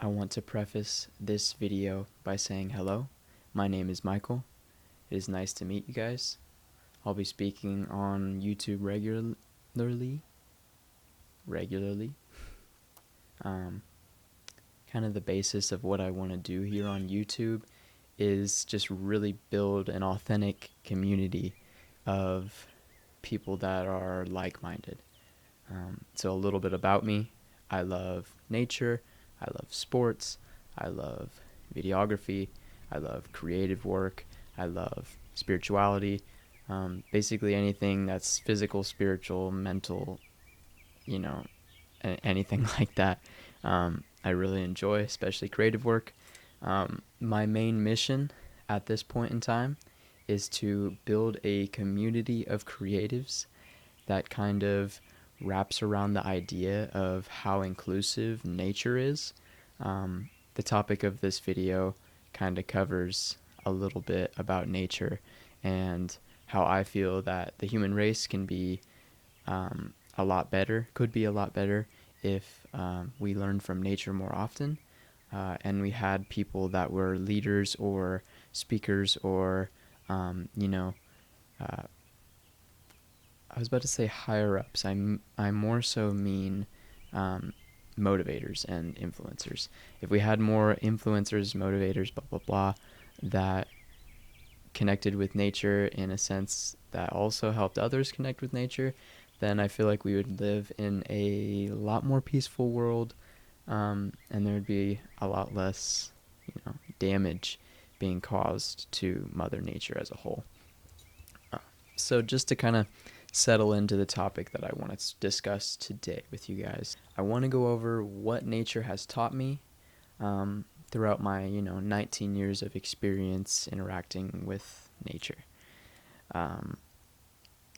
I want to preface this video by saying hello. My name is Michael. It is nice to meet you guys. I'll be speaking on YouTube regularly. Um, Kind of the basis of what I want to do here on YouTube is just really build an authentic community of people that are like-minded. So a little bit about me. I love nature. I love sports. I love videography. I love creative work. I love spirituality. Basically anything that's physical, spiritual, mental, you know, anything like that. I really enjoy, especially creative work. My main mission at this point in time is to build a community of creatives that kind of wraps around the idea of how inclusive nature is. The topic of this video kind of covers a little bit about nature and how I feel that the human race can be a lot better, could be a lot better if we learned from nature more often. And we had people that were leaders or speakers or, I was about to say higher ups. I more so mean motivators and influencers. If we had more influencers, motivators, blah, blah, blah, that connected with nature in a sense that also helped others connect with nature, then I feel like we would live in a lot more peaceful world, and there would be a lot less, damage being caused to Mother Nature as a whole. So just to kind of settle into the topic that I want to discuss today with you guys, I want to go over what nature has taught me throughout my 19 years of experience interacting with nature.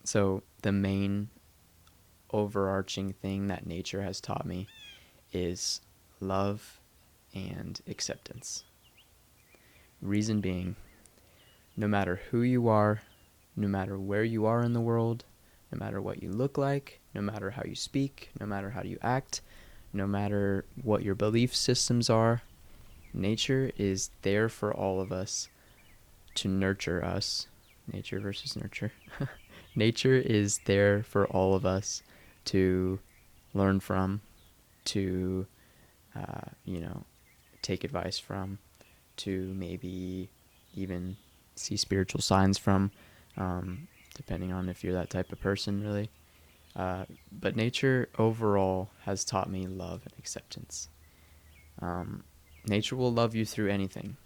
So the main overarching thing that nature has taught me is love and acceptance. Reason being, no matter who you are, no matter where you are in the world, no matter what you look like, no matter how you speak, no matter how you act, no matter what your belief systems are, nature is there for all of us to nurture us. Nature versus nurture. Nature is there for all of us to learn from, to, take advice from, to maybe even see spiritual signs from, depending on if you're that type of person, really. But nature overall has taught me love and acceptance. Nature will love you through anything,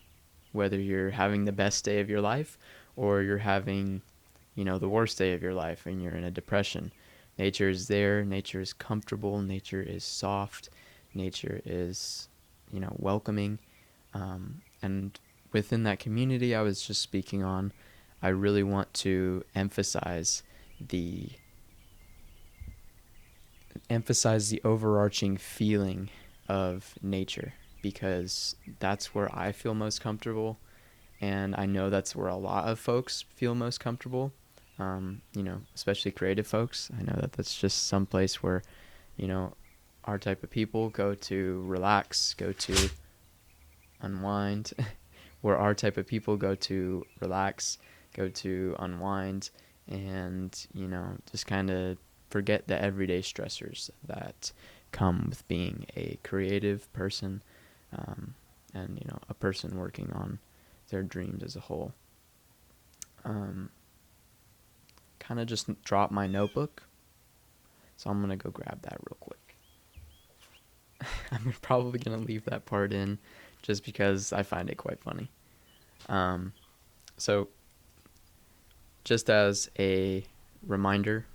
whether you're having the best day of your life or you're having, the worst day of your life and you're in a depression. Nature is there. Nature is comfortable. Nature is soft. Nature is, welcoming. And within that community I was just speaking on, I really want to emphasize the overarching feeling of nature, because that's where I feel most comfortable, and I know that's where a lot of folks feel most comfortable. Especially creative folks. I know that that's just some place where, our type of people go to relax, go to unwind, where our type of people go to relax, go to unwind, and, just kind of forget the everyday stressors that come with being a creative person, and, a person working on their dreams as a whole. Kind of just dropped my notebook, so I'm going to go grab that real quick. I'm probably going to leave that part in just because I find it quite funny. So just as a reminder,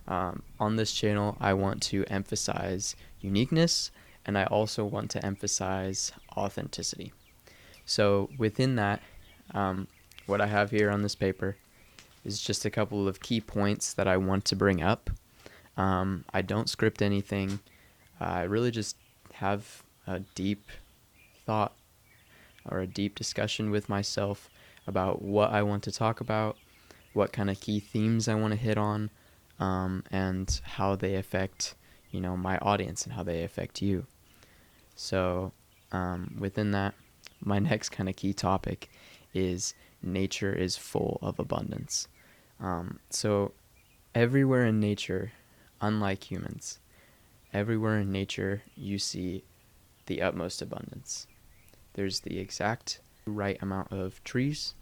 on this channel, I want to emphasize uniqueness, and I also want to emphasize authenticity. So within that, what I have here on this paper is just a couple of key points that I want to bring up. I don't script anything. I really just have a deep thought or a deep discussion with myself about what I want to talk about, what kind of key themes I want to hit on, and how they affect, my audience and how they affect you. So within that, my next kind of key topic is nature is full of abundance. So everywhere in nature, unlike humans, everywhere in nature you see the utmost abundance. There's the exact right amount of trees.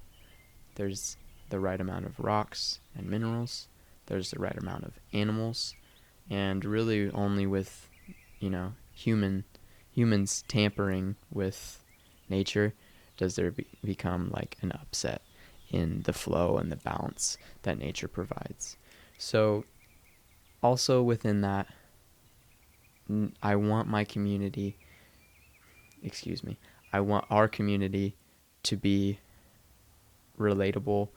There's the right amount of rocks and minerals. There's the right amount of animals. And really only with, humans tampering with nature does there become like an upset in the flow and the balance that nature provides. So also within that, I want my community, I want our community to be relatable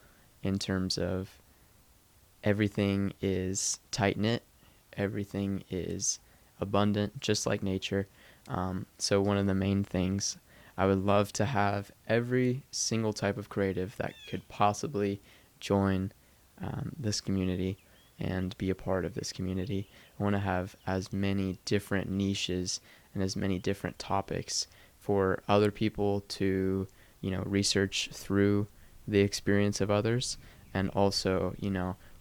in terms of everything is tight knit, everything is abundant, just like nature. So one of the main things, I would love to have every single type of creative that could possibly join this community and be a part of this community. I want to have as many different niches and as many different topics for other people to, research through the experience of others, and also,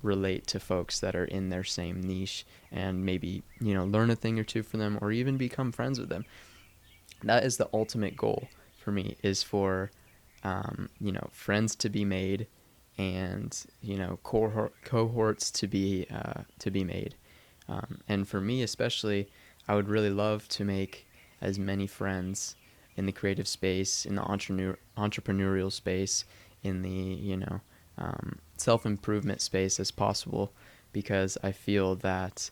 relate to folks that are in their same niche and maybe, learn a thing or two from them or even become friends with them. That is the ultimate goal for me, is for, friends to be made and, cohorts to be made. And for me especially, I would really love to make as many friends in the creative space, in the entrepreneurial space, in the, self-improvement space as possible, because I feel that,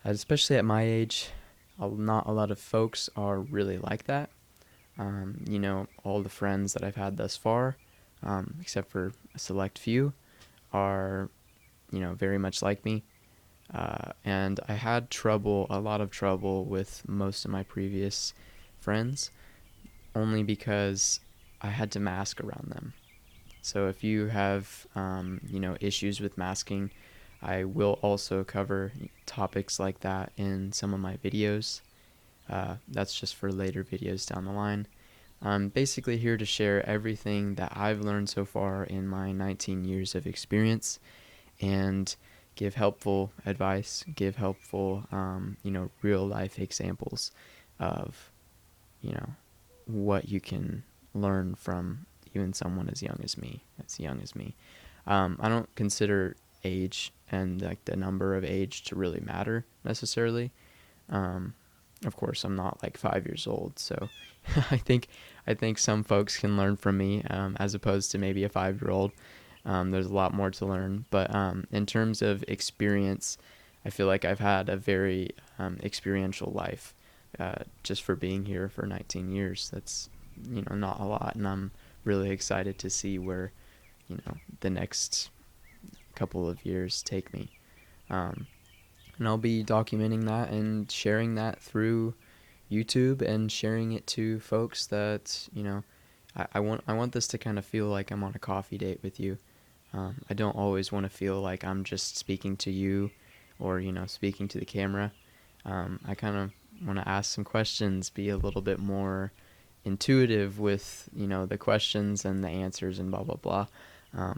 especially at my age, not a lot of folks are really like that. All the friends that I've had thus far, except for a select few, are, very much like me. And I had a lot of trouble with most of my previous friends, only because I had to mask around them. So if you have, issues with masking, I will also cover topics like that in some of my videos. That's just for later videos down the line. I'm basically here to share everything that I've learned so far in my 19 years of experience, and give helpful advice, give helpful, real life examples of, what you can learn from even someone as young as me. I don't consider age and like the number of age to really matter necessarily. Of course, I'm not like 5 years old, so I think some folks can learn from me, as opposed to maybe a 5-year-old. There's a lot more to learn, but in terms of experience, I feel like I've had a very experiential life, just for being here for 19 years. That's, not a lot, and I'm really excited to see where, the next couple of years take me. And I'll be documenting that and sharing that through YouTube and sharing it to folks that, I want this to kind of feel like I'm on a coffee date with you. I don't always want to feel like I'm just speaking to you or, speaking to the camera. I kind of want to ask some questions, be a little bit more intuitive with, the questions and the answers and blah, blah, blah,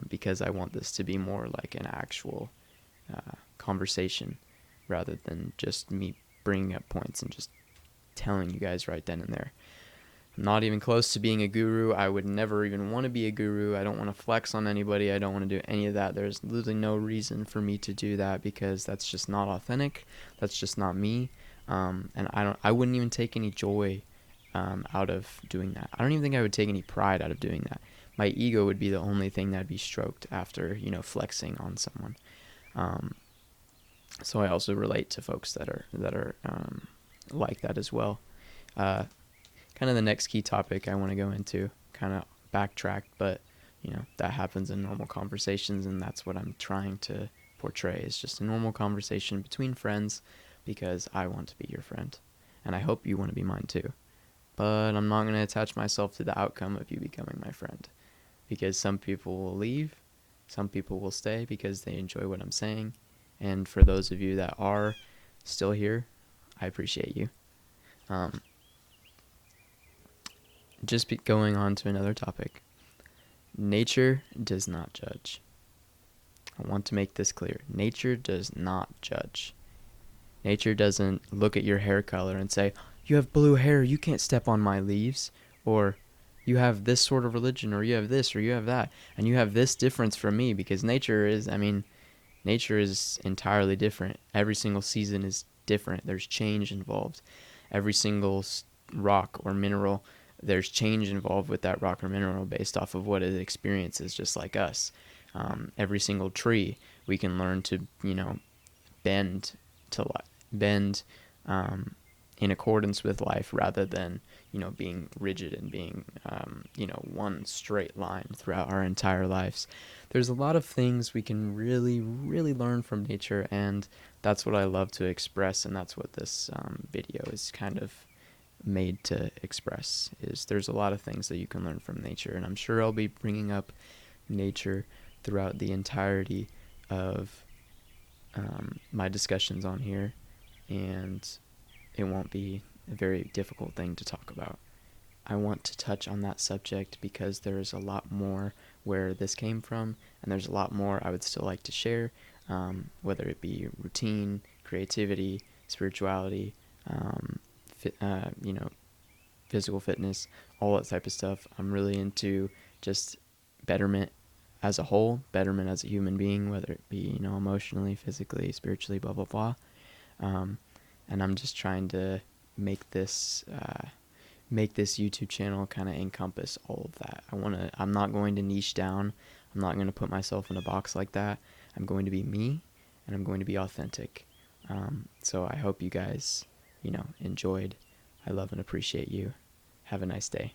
because I want this to be more like an actual conversation rather than just me bringing up points and just telling you guys right then and there. I'm not even close to being a guru. I would never even want to be a guru. I don't want to flex on anybody. I don't want to do any of that. There's literally no reason for me to do that, because that's just not authentic. That's just not me. And I wouldn't even take any joy out of doing that. I don't even think I would take any pride out of doing that. My ego would be the only thing that'd be stroked after, flexing on someone. So I also relate to folks that are like that as well. Kind of the next key topic I want to go into, kind of backtrack, but that happens in normal conversations, and that's what I'm trying to portray, is just a normal conversation between friends, because I want to be your friend, and I hope you want to be mine too. But I'm not going to attach myself to the outcome of you becoming my friend, because some people will leave, some people will stay because they enjoy what I'm saying, and for those of you that are still here, I appreciate you. going on to another topic. Nature does not judge. I want to make this clear. Nature does not judge. Nature doesn't look at your hair color and say, you have blue hair, you can't step on my leaves. Or you have this sort of religion, or you have this, or you have that. And you have this difference from me, because nature is entirely different. Every single season is different. There's change involved. Every single rock or mineral, there's change involved with that rock or mineral based off of what it experiences, just like us. Every single tree, we can learn to, bend bend in accordance with life, rather than, being rigid and being, one straight line throughout our entire lives. There's a lot of things we can really, really learn from nature, and that's what I love to express, and that's what this video is kind of made to express. Is there's a lot of things that you can learn from nature, and I'm sure I'll be bringing up nature throughout the entirety of my discussions on here, and it won't be a very difficult thing to talk about. I want to touch on that subject because there's a lot more where this came from, and there's a lot more I would still like to share, whether it be routine, creativity, spirituality, physical fitness, all that type of stuff. I'm really into just betterment as a whole, betterment as a human being, whether it be, emotionally, physically, spiritually, blah, blah, blah. And I'm just trying to make this YouTube channel kind of encompass all of that. I'm not going to niche down. I'm not going to put myself in a box like that. I'm going to be me, and I'm going to be authentic. So I hope you guys, enjoyed. I love and appreciate you. Have a nice day.